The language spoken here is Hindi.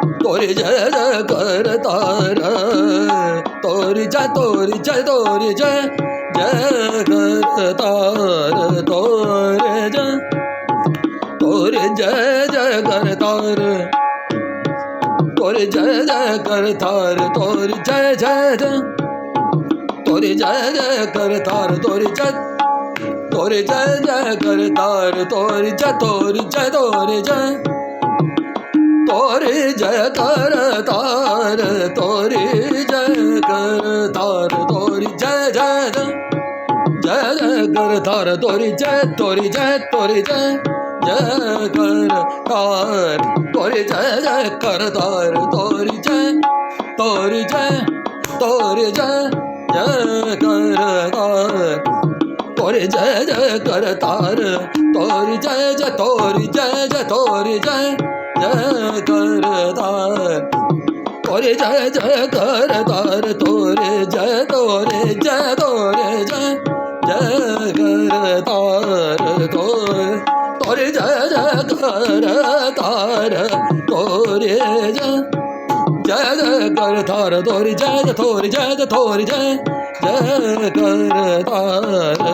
तोरी जय जय करतार तोरी जय जय करतार तोरे जय जय करतार तोरे जय जय करतार तोरी जय जय जय तोरी जय जय करतार तोरी जय जय करतार तोरी जय तोरी जय तोरी जय करतार तोरी जय करतार तोरी जय जय जय करतार तोरी जय जय करतार तोरी जय करतार तोरी जय जय करतार तोरी जय करतार तोरी जय करतार तोरी जय करतार तोरी जय करतार तोरी जय करतार तोरी जय करतार तोरी जय करतार